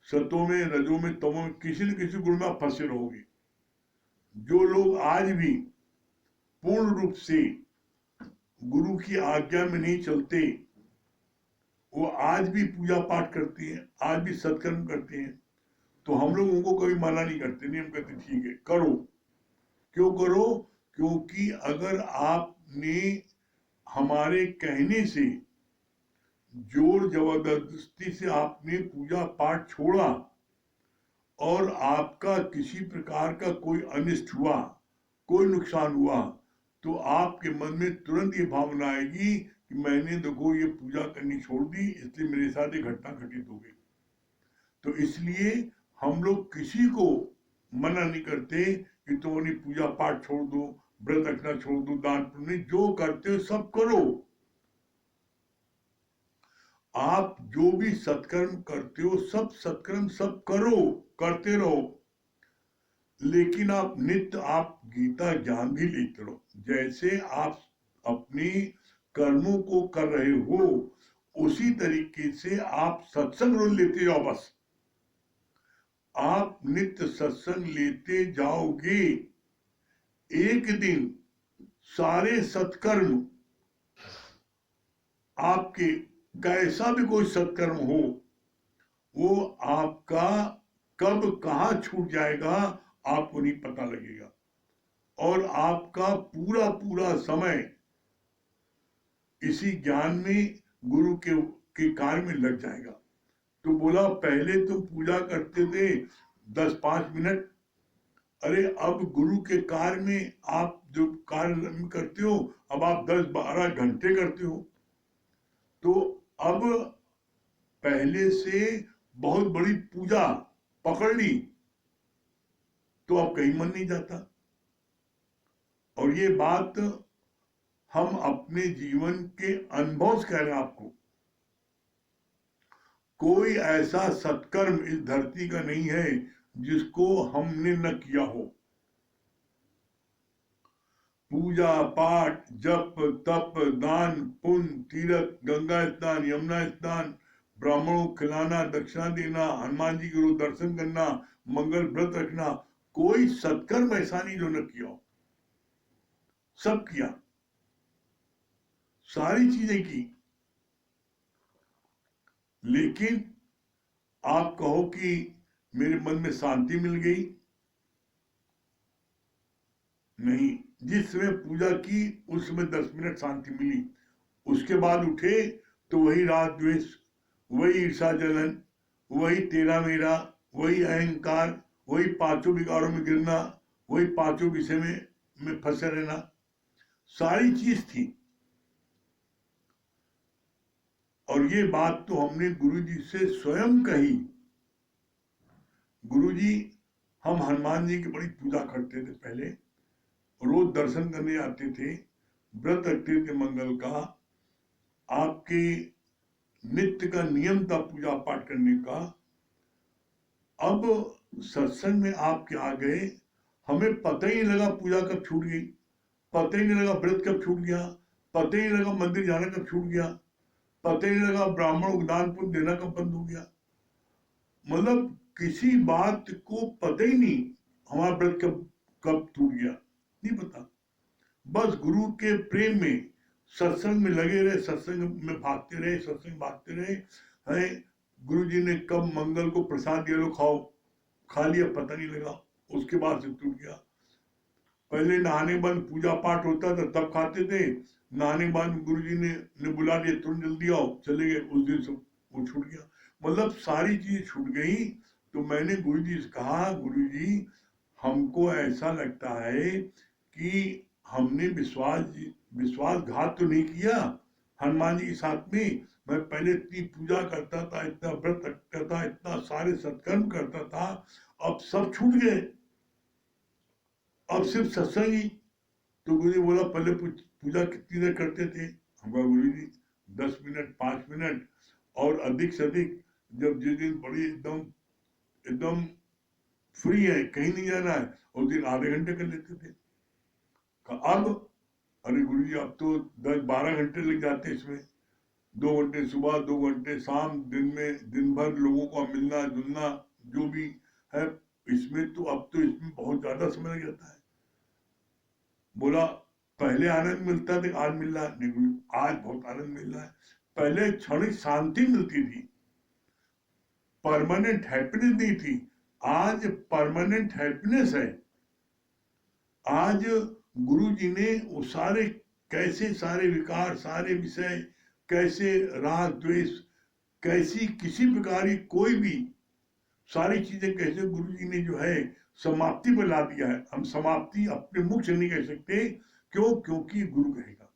सतों में, रजों में, तमों में, किसी न किसी गुण में आप फंसे रहोगे। जो लोग आज भी पूर्ण रूप से गुरु की आज्ञा में नहीं चलते, वो आज भी पूजा पाठ करते हैं, आज भी सत्कर्म करते हैं, तो हम लोग उनको कभी मना नहीं करते, नहीं, हम कहते ठीक है करो। क्यों करो? क्योंकि अगर आपने हमारे कहने से, जोर जबरदस्ती से आपने पूजा पाठ छोड़ा और आपका किसी प्रकार का कोई अनिष्ट हुआ, कोई नुकसान हुआ, तो आपके मन में तुरंत ये भावना आएगी कि मैंने देखो ये पूजा करनी छोड़ दी, इसलिए मेरे साथ ये घटना घटित हो गई। तो इसलिए हम लोग किसी को मना नहीं करते कि तुम अपनी पूजा पाठ छोड़ दो, व्रत रखना छोड़ दो, दान पुण्य जो करते हो सब करो। आप जो भी सत्कर्म करते हो सब सत्कर्म सब करो, करते रहो, लेकिन आप नित्य आप गीता ज्ञान भी लेते रहो। जैसे आप अपनी कर्मों को कर रहे हो उसी तरीके से आप सत्संग रोज लेते जाओ। बस आप नित्य सत्संग लेते जाओगे, एक दिन सारे सत्कर्म आपके, कैसा भी कोई सत्कर्म हो, वो आपका कब कहाँ छूट जाएगा आपको नहीं पता लगेगा, और आपका पूरा पूरा समय इसी ज्ञान में गुरु के कार्य में लग जाएगा। तो बोला पहले तुम पूजा करते थे 10-5 मिनट, अरे अब गुरु के कार्य में आप जो कार्य करते हो अब आप 10-12 घंटे करते हो। तो अब पहले से बहुत बड़ी पूजा पकड़ ली तो अब कहीं मन नहीं जाता। और ये बात हम अपने जीवन के अनुभव से कह रहे हैं आपको। कोई ऐसा सत्कर्म इस धरती का नहीं है जिसको हमने न किया हो। पूजा पाठ, जप तप, दान पुण्य, तीर्थ, गंगा स्नान, यमुना स्नान, ब्राह्मणों को खिलाना, दक्षिणा देना, हनुमान जी को दर्शन करना, मंगल व्रत रखना, कोई सत्कर्म ऐसा नहीं जो न किया हो। सब किया, सारी चीजें की। लेकिन आप कहो कि मेरे मन में शांति मिल गई, नहीं। जिस समय पूजा की उस समय 10 मिनट शांति मिली, उसके बाद उठे तो वही राग द्वेष, वही ईर्षा जलन, वही तेरा मेरा, वही अहंकार, वही पांचों विकारों में गिरना, वही पांचों विषय में फंसे रहना, सारी चीज थी। और ये बात तो हमने गुरुजी से स्वयं कही। गुरुजी, हम हनुमान जी की बड़ी पूजा करते थे पहले, रोज दर्शन करने आते थे, व्रत रखते थे मंगल का, आपके नित्य का नियम था पूजा पाठ करने का। अब सत्संग में आपके आ गए, हमें पता ही नहीं लगा पूजा कब छूट गई, पता ही नहीं लगा व्रत कब छूट गया, पता ही नहीं लगा मंदिर जाना कब छूट गया, पता ही नहीं लगा ब्राह्मणों को दान पुण्य देना कब बंद हो गया। मतलब किसी बात को पता ही नहीं हमारा व्रत कब टूट गया, नहीं पता। बस गुरु के प्रेम में सत्संग में लगे रहे, सत्संग में भागते रहे, सत्संग भागते रहे हैं। गुरु जी ने कब मंगल को प्रसाद दिया, लो खाओ, खा लिया, पता नहीं लगा, उसके बाद से टूट गया। पहले नहाने के बाद पूजा पाठ होता था तब खाते थे, नहाने के बाद गुरु जी ने बुला लिया, तुम जल्दी आओ, चले गए, उस दिन से वो छूट गया। मतलब सारी चीज छूट गई। तो मैंने गुरु जी से कहा, गुरु जी हमको ऐसा लगता है कि हमने विश्वासघात तो नहीं किया हनुमान जी के साथ में। मैं पहले इतनी पूजा करता था, इतना व्रत रखता था, इतना सारे सत्कर्म करता था, अब सब छूट गए, अब सिर्फ सत्संग ही। तो गुरु जी बोला पहले पूजा कितनी देर करते थे? हम कहा गुरु जी 10 मिनट, 5 मिनट, और अधिक से अधिक जब जिस दिन बड़ी एकदम एकदम फ्री है, कहीं नहीं जाना है, उस दिन आधे घंटे कर लेते थे। अब अरे गुरु जी अब तो 10-12 घंटे लग जाते इसमें, 2 घंटे सुबह, 2 घंटे शाम, दिन में दिन भर लोगों को मिलना जुलना जो भी है, इसमें तो अब तो इसमें बहुत ज्यादा समय लग जाता है। बोला पहले आनंद मिलता था, आज मिल रहा है? आज बहुत आनंद मिल रहा है। पहले क्षणिक शांति मिलती थी, परमानेंट हैप्पीनेस नहीं थी, आज परमानेंट हैप्पीनेस है। आज गुरु जी ने वो सारे कैसे सारे विकार, सारे विषय, कैसे राग द्वेष, कैसी किसी प्रकार की कोई भी सारी चीजें कैसे गुरु जी ने जो है समाप्ति पर ला दिया है। हम समाप्ति अपने मुख से नहीं कह सकते, क्यों? क्योंकि गुरु कहेगा।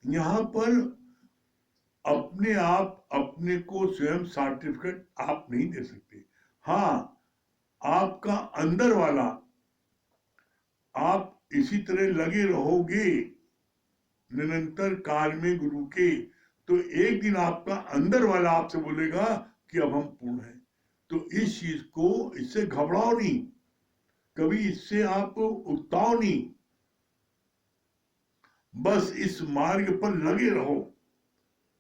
यहाँ पर अपने आप अपने को स्वयं सर्टिफिकेट आप नहीं दे सकते। हाँ, आपका अंदर वाला, आप इसी तरह लगे रहोगे निरंतर कार्य में गुरु के, तो एक दिन आपका अंदर वाला आपसे बोलेगा कि अब हम पूर्ण हैं। तो इस चीज को, इससे घबराओ नहीं, कभी इससे आप उकताओ नहीं, बस इस मार्ग पर लगे रहो।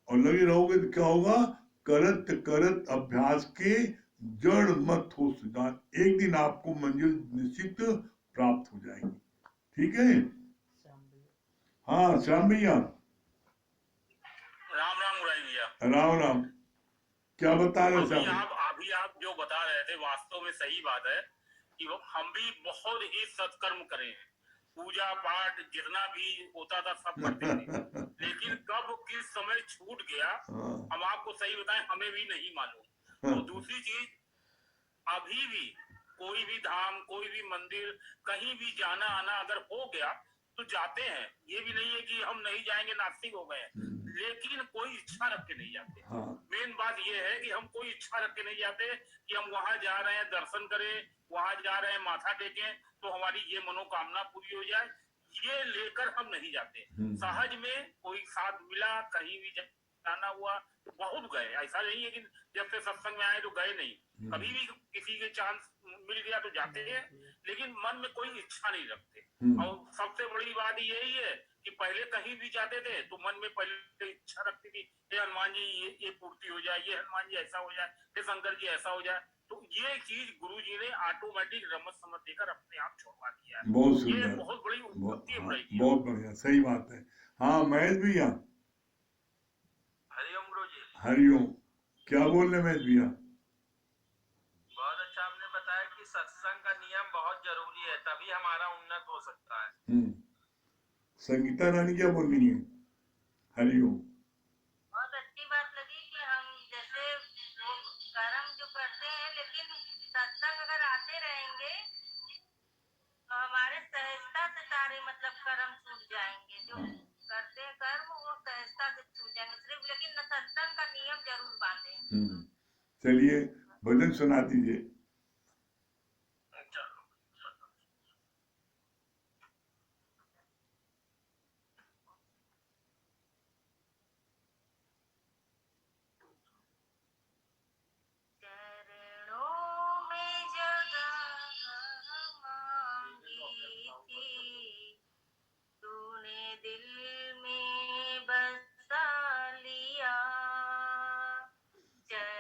और लगे रहोगे तो क्या होगा? करत करत अभ्यास के जड़ मत हो सिद्धांत, एक दिन आपको मंजिल निश्चित प्राप्त हो जाएगी। ठीक है। हाँ श्याम भैया। राम राम मुरारी भैया। राम राम। क्या बता रहे अभी साहब? आप जो बता रहे थे वास्तव में सही बात है कि हम भी बहुत ही सत्कर्म करे हैं, पूजा पाठ जितना भी होता था सब करते थे लेकिन कब किस समय छूट गया हम आपको सही बताएं हमें भी नहीं मालूम। और दूसरी चीज, अभी भी कोई भी धाम कोई भी मंदिर कहीं भी जाना आना अगर हो गया तो जाते हैं, ये भी नहीं है कि हम नहीं जाएंगे नास्तिक हो गए, लेकिन कोई इच्छा रख के नहीं जाते। मेन बात ये है कि हम कोई इच्छा रख के नहीं जाते कि हम वहां जा रहे हैं दर्शन करें, वहां जा रहे हैं माथा टेकें तो हमारी ये मनोकामना पूरी हो जाए, ये लेकर हम नहीं जाते। सहज में कोई साथ मिला कहीं भी जाना हुआ तो बहुत गए, ऐसा नहीं है कि जब से सत्संग में आए तो गए नहीं, कभी भी किसी के चांस मिल गया तो जाते हैं, लेकिन मन में कोई इच्छा नहीं रखते। और सबसे बड़ी बात यही है कि पहले कहीं भी जाते थे तो मन में पहले इच्छा रखती थी, हे हनुमान जी ये पूर्ति हो जाए, ये हनुमान जी ऐसा हो जाए, हे शंकर जी ऐसा हो जाए। तो ये चीज गुरु जी ने ऑटोमेटिक रमत समझ देकर अपने आप छोड़वा दिया है। बहुत ये सुंदर, बहुत बड़ी उपलब्धि है मुरारी जी। बहुत बढ़िया, सही बात है। हाँ महेश भैया। हरिओम गुरु जी। हरिओम। क्या बोल रहे महेश भैया? बहुत अच्छा आपने बताया कि सत्संग का नियम बहुत जरूरी है, तभी हमारा उन्नत हो सकता है। संगीता रानी क्या बोल रही है? हरिओम। बहुत अच्छी बात लगी कि हम जैसे वो कर्म जो करते हैं, लेकिन सत्संग अगर आते रहेंगे तो हमारे सहजता से सारे मतलब कर्म छूट जाएंगे, जो करते हैं कर्म वो सहजता से छूट जाएंगे सिर्फ, लेकिन सत्संग का नियम जरूर बांधे। चलिए भजन सुना दीजिए।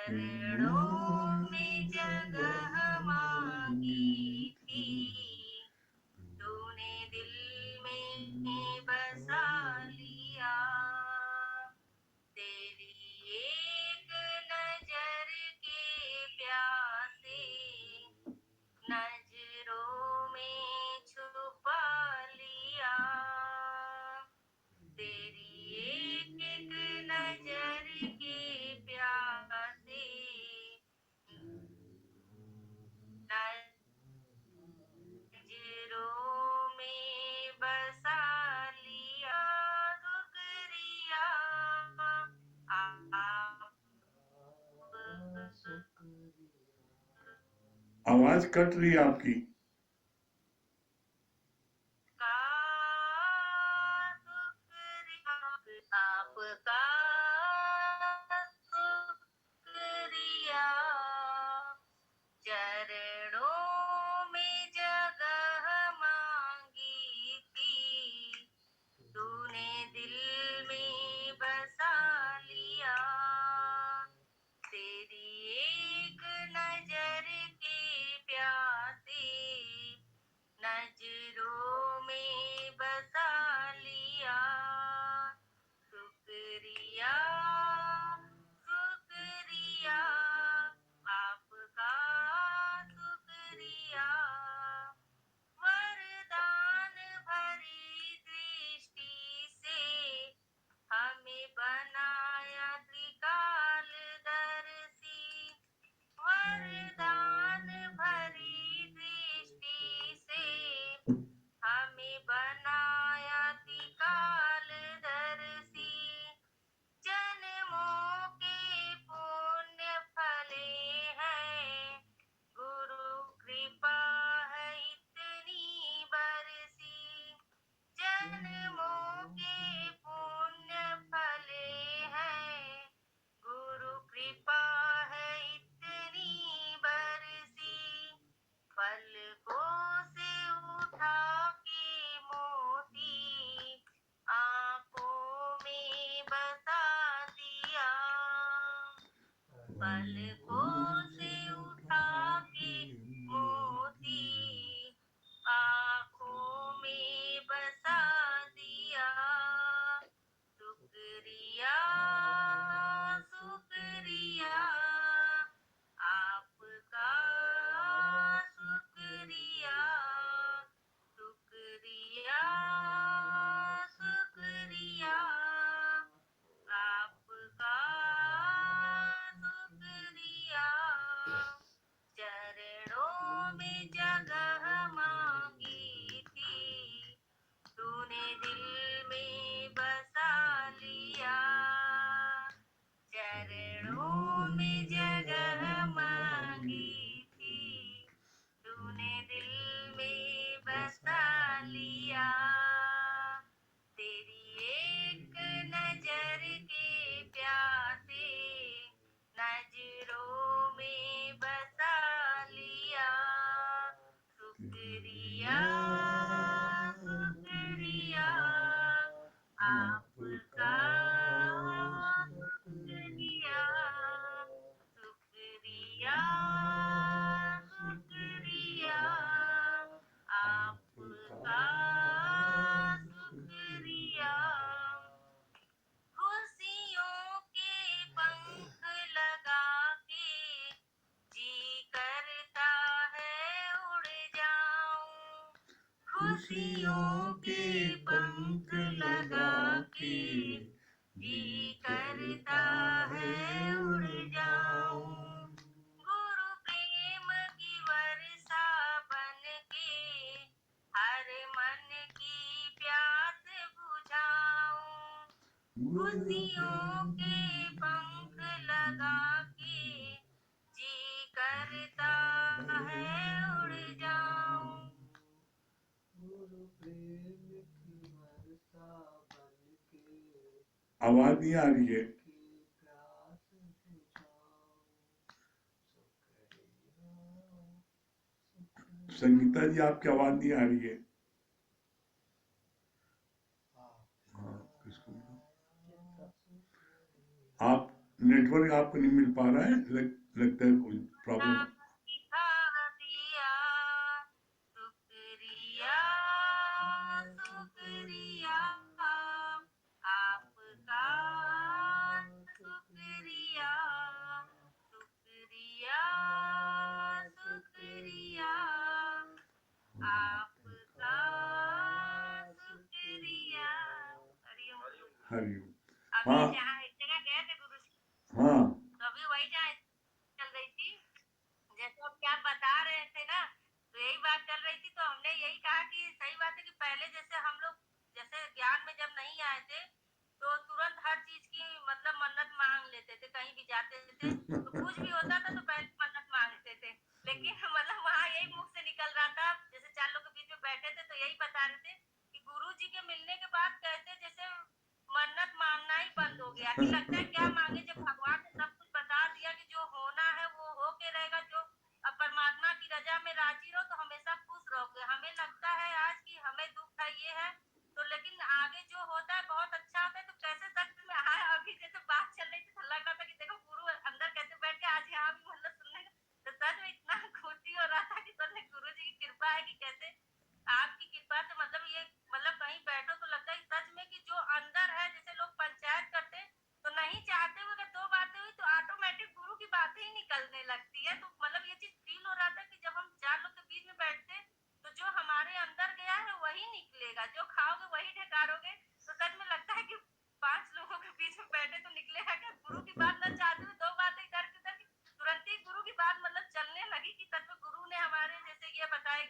चरणों में जगह मांगी थी, तूने दिल में बसा लिया। तेरी एक नजर के प्यासे नजरों में छुपा लिया। तेरी एक एक नजर के प्यासे नजरों में बसा लिया। शुक्रिया आवाज कट रही है आपकी। आपका शुक्रिया। चरणों में जगह मांगी थी, तूने दिल में बसा लिया। तेरी एक नजर के प्यासे नजरों में बसा लिया। शुक्रिया शुक्रिया आपका शुक्रिया। वरदान भरी दृष्टि से हमें बनाया त्रिकालदर्शी। वरदान भरी दृष्टि से हमें बनाया त्रिकालदर्शी। जन्मों के पुण्य फले हैं, गुरु कृपा है इतनी बरसी। जन्मों के पुण्य फले हैं, गुरु कृपा है इतनी बरसी। पलकों से उठा के मोती आंखों में बसा दिया। पलकों से आपका शुक्रिया शुक्रिया शुक्रिया आपका शुक्रिया खुशियों के पंख लगा के जी करता है उड़ जाऊं खुशियों के पंख लगा के जी करता है उड़ जाऊं गुरु प्रेम की वर्षा बन के हर मन की प्यास बुझाऊं खुशियों के पंख लगा के जी करता है उड़ जाऊं आवाज नहीं आ रही है। संगीता जी आपकी आवाज नहीं आ रही है। हाँ, किसको आप नेटवर्क आपको नहीं मिल पा रहा है, लगता है कोई प्रॉब्लम। सिखा दिया शुक्रिया शुक्रिया आपका शुक्रिया शुक्रिया शुक्रिया आपका शुक्रिया हरिओम हरिओम। अभी हाँ जहाँ एक जगह गए थे गुरु जी हाँ तो अभी वही जहाँ चल रही थी जैसे अब क्या बता रहे थे ना तो यही बात चल रही थी तो हमने यही कहा कि सही बात है कि पहले जैसे हम लोग जैसे ज्ञान में जब नहीं आए थे तो तुरंत हर चीज की मतलब मन्नत मांग लेते थे कहीं भी जाते थे तो कुछ भी होता था तो पहले मन्नत मांगते थे लेकिन मतलब वहाँ यही मुख से निकल रहा था जैसे चार लोग के बीच में बैठे थे तो यही बता रहे थे कि गुरु जी के मिलने के बाद कैसे जैसे मन्नत मांगना ही बंद हो गया कि लगता है क्या मांगे जब भगवान ने सब कुछ बता दिया कि जो होना है वो होके रहेगा जो अब परमात्मा की रजा में राजी रहो तो हमेशा खुश रहोगे हमें लगता है आज कि हमें दुख है ये है तो लेकिन आगे जो होता है बहुत अच्छा होता है तो कैसे सच में आया अभी जैसे बात चल रही थी तो लग रहा था कि देखो गुरु अंदर कैसे बैठ के आज यहाँ भी मतलब सुनने का तो सच में इतना खुशी हो रहा था कि सच में गुरु जी की कृपा है कि कैसे आपकी कृपा से मतलब ये मतलब कहीं बैठो तो लगता है सच में कि जो अंदर है जैसे लोग पंचायत करते तो नहीं चाहते हुए अगर दो बातें हुई तो ऑटोमेटिक गुरु की बातें ही निकलने लगती है तो मतलब ये चीज फील हो रहा था कि जब हम चार लोग के बीच में बैठते तो जो हमारे अंदर गया है वही निकलेगा जो खाओगे वही ढकारोगे तो सच में लगता है कि 5 लोगों के बीच में बैठे तो निकलेगा क्या गुरु की बात न चाहते हुए दो बातें करके करके तुरंत ही गुरु की बात मतलब चलने लगी कि सच में गुरु ने हमारे जैसे ये बताया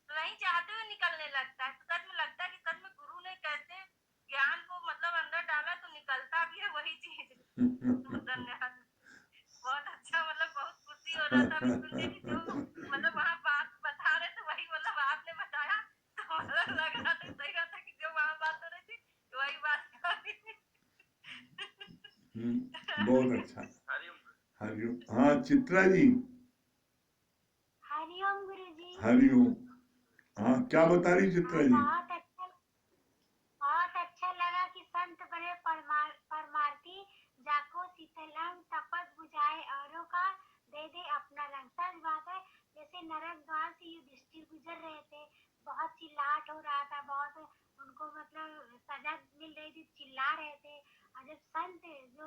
तो नहीं चाहते हुए निकलने लगता है तो सच में लगता है कि सच में गुरु ने कैसे ज्ञान को मतलब अंदर डाला तो निकलता भी है वही चीज धन्यवाद बहुत अच्छा मतलब बहुत खुशी हो रहा था अभी सुन के कि जो मतलब वहाँ बात बता रहे थे वही मतलब आपने बताया तो मतलब लग रहा था सही रहा था कि जो वहाँ बात हो रही थी वही बात हो रही थी बहुत अच्छा। हरिओम। हाँ चित्रा जी। हरिओम गुरु जी हरिओम। हाँ क्या बता रही चित्रा जी? बहुत अच्छा लगा कि संत बड़े परमार्थी जाको शीतलम तपत बुझाए औरों का दे दे अपना रंग सच बात है जैसे नरक द्वार से युधिष्ठिर गुजर रहे थे बहुत चिल्लाहट हो रहा था बहुत उनको मतलब सजा मिल रही थी चिल्ला रहे थे और जब संत जो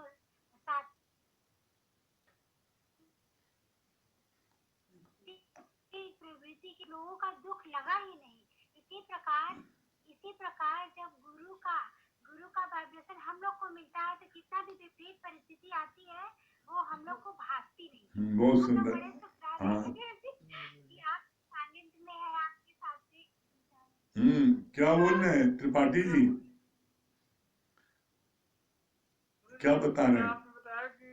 साथ प्रवृत्ति के लोगों का दुख लगा ही नहीं इसी प्रकार जब गुरु का वाइब्रेशन हम लोग को मिलता है तो कितना भी विपरीत परिस्थिति आती है वो हम लोग को भागती नहीं बहुत हम लोग सुंदर। बड़े शुक्राने हाँ कि आप सानिध्य में है आपके साथ भी क्या बोल रहे हैं त्रिपाठी जी? क्या बता रहे हैं? आपने बताया कि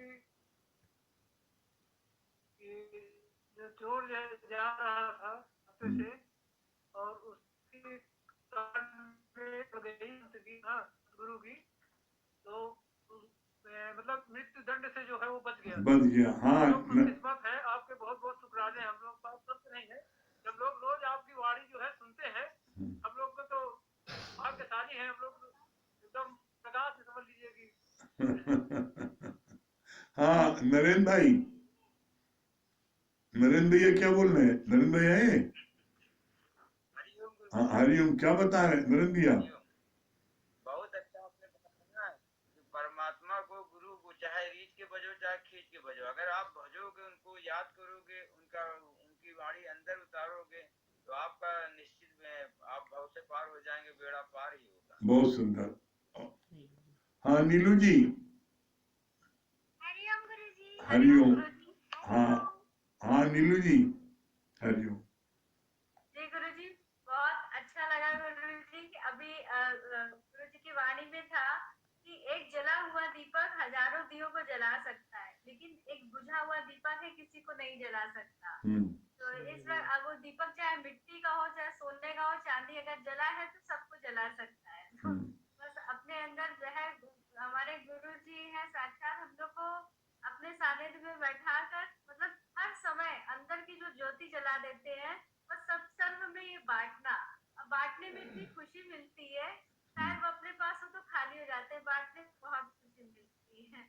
जो चोर जा रहा था रास्ते से और उसकी कान में पड़ गई हाँ गुरु की तो मतलब मृत्यु दंड से जो है वो बच गया हाँ हम लोग किस्मत है आपके बहुत बहुत शुक्राने हम लोग पास सब नहीं है जब लोग रोज आपकी वाणी जो है सुनते हैं हम लोग को तो भाग्यशाली है हम लोग एकदम हाँ नरेंद्र भाई, नरेंद्र भैया क्या बोल रहे हैं? नरेंद्र भैया है? हरिओम गुरु हाँ हरिओम, क्या बता रहे हैं नरेंद्र भैया? हरिओम। बहुत अच्छा आपने बताया कि परमात्मा को, गुरु को चाहे रीछ के बजो चाहे खींच के बजो, अगर आप भजोगे, उनको याद करोगे, उनकी वाणी अंदर उतारोगे, तो आपका निश्चित में आप भव से पार हो जाएंगे, बेड़ा पार ही होगा। बहुत सुंदर। हाँ नीलू जी। हरिओम गुरुजी। हरिओम। गुरुजी। हाँ हाँ नीलू जी, हरिओम। जी गुरुजी, बहुत अच्छा लगा गुरुजी कि अभी गुरुजी की वाणी में था कि एक जला हुआ दीपक हजारों दियों को जला सकता है, लेकिन एक बुझा हुआ दीपक है किसी को नहीं जला सकता। तो इस बार अब वो दीपक चाहे मिट्टी का हो चाहे सोने का हो चांदी, अगर जला है तो सबको जला सकता है। तो बस अपने अंदर जो है हमारे गुरु जी हैं साक्षात, हम लोग को अपने सानिध्य में बैठाकर मतलब हर समय अंदर की जो ज्योति जला देते हैं, बस सब सर्व में ये बांटना, अब बांटने में इतनी खुशी मिलती है, शायद वो अपने पास हो तो खाली हो जाते हैं, बांटने में बहुत खुशी मिलती है।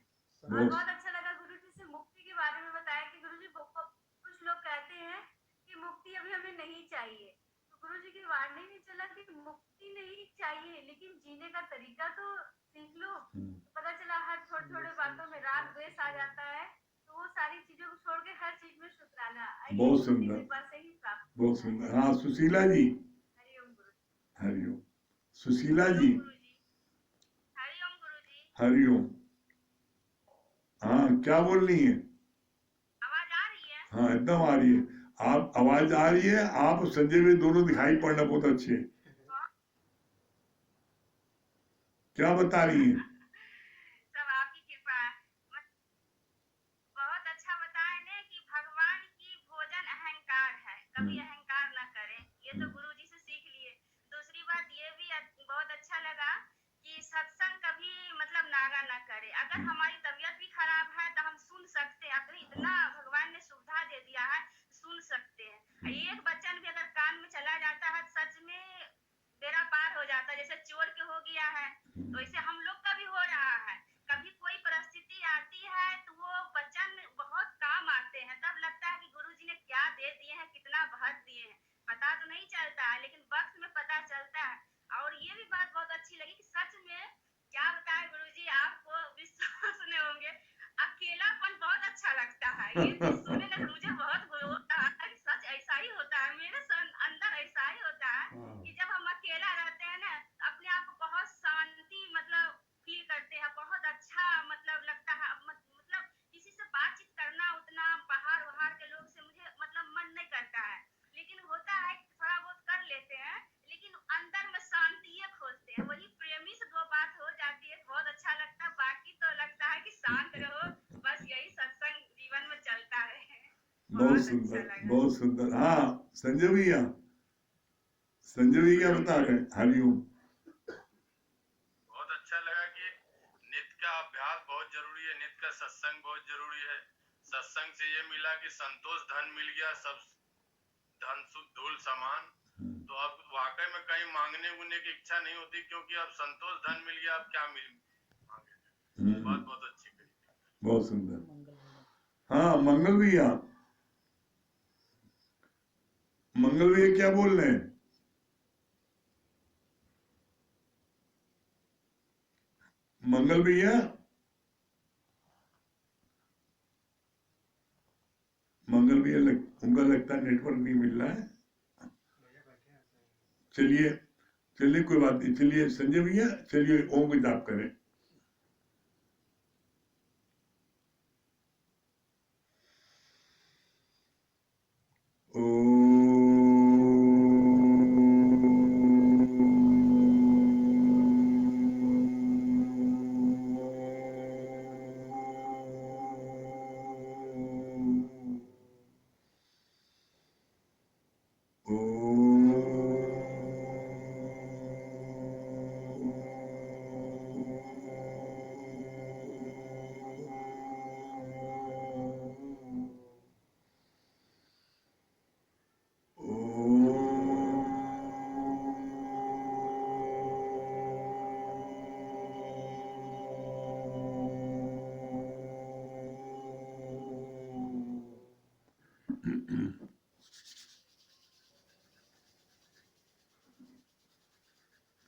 और बहुत अच्छा लगा गुरु जी से मुक्ति के बारे में बताया कि गुरु जी कुछ लोग कहते हैं कि मुक्ति अभी हमें नहीं चाहिए, तो गुरु जी की वाणी में चला कि मुक्ति नहीं चाहिए लेकिन जीने का तरीका तो सीख लो। तो पता चला हर थोड़े थोड़े बातों में राग द्वेष आ जाता है, तो वो सारी चीजों को छोड़ के हर चीज में शुक्राना, बहुत सुंदर, कृपा से ही प्राप्त। बहुत सुंदर। हाँ सुशीला जी। हरिओम गुरु। हरिओम। सुशीला जी। हरिओम गुरुजी। हरिओम। हाँ क्या बोल रही है? आवाज आ रही है? हाँ एकदम आ रही है, आप आवाज आ रही है, आप और संजय भी दोनों दिखाई पड़ना बहुत अच्छे हैं। क्या बता रही है? सब आपकी कृपा है। बहुत अच्छा बताए ने कि भगवान की भोजन अहंकार है, कभी अहंकार ना करें, ये तो गुरु जी से सीख लिए। दूसरी बात ये भी बहुत अच्छा लगा कि सत्संग कभी मतलब नागा ना करे, अगर हमारी तबीयत भी खराब है तो हम सुन सकते हैं, अपने इतना भगवान ने सुविधा दे दिया है, सुन सकते हैं। एक वचन भी अगर कान में चला जाता है सच में बेड़ा पार हो जाता है, जैसे चोर के हो गया है तो ऐसे हम लोग का भी हो रहा है। कभी कोई परिस्थिति आती है तो वो वचन बहुत काम आते हैं, तब लगता है कि गुरुजी ने क्या दे दिए हैं, कितना भर दिए हैं, पता तो नहीं चलता है लेकिन वक्त में पता चलता है। और ये भी बात बहुत अच्छी लगी कि सच में क्या बताएं गुरुजी, आपको विश्वास नहीं होंगे, अकेलापन बहुत अच्छा लगता है। ये चीज सुनने में मुझे बहुत होता है कि सच ऐसा ही होता है, मेरे अंदर ऐसा ही होता है कि जब हम अकेला रहते हैं ना, अपने आप को बहुत शांति मतलब फील करते हैं, बहुत अच्छा मतलब लगता है। मतलब किसी से बातचीत करना उतना बाहर बाहर के लोग से मुझे मतलब मन नहीं करता है, लेकिन होता है कि थोड़ा बहुत कर लेते हैं, लेकिन अंदर में शांति खोजते हैं। वही प्रेमी से दो बात हो जाती है बहुत अच्छा लगता है, बाकी तो लगता है कि शांत रहो, बस यही सत्संग जीवन में चलता है। बहुत सुंदर, बहुत सुंदर। हाँ संजय भैया, संजय भैया बता रहे हैं। हरिओम। बहुत अच्छा लगा कि नित्य का अभ्यास बहुत जरूरी है, नित्य का सत्संग बहुत जरूरी है। सत्संग से ये मिला कि संतोष धन मिल गया, सब धन धूल समान। तो अब वाकई में कहीं मांगने उगने की इच्छा नहीं होती, क्योंकि अब संतोष धन मिल गया, अब क्या मांगे। बात बहुत अच्छी कही, बहुत सुंदर। हाँ मंगल भैया, मंगल भैया क्या बोल रहे हैं? मंगल भैया, मंगल भैया उनका लगता है नेटवर्क नहीं मिल रहा है। चलिए चलिए कोई बात नहीं, चलिए संजय भैया चलिए ओम को जाप करें। ओ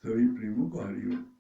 सभी प्रेमों को हरिओम।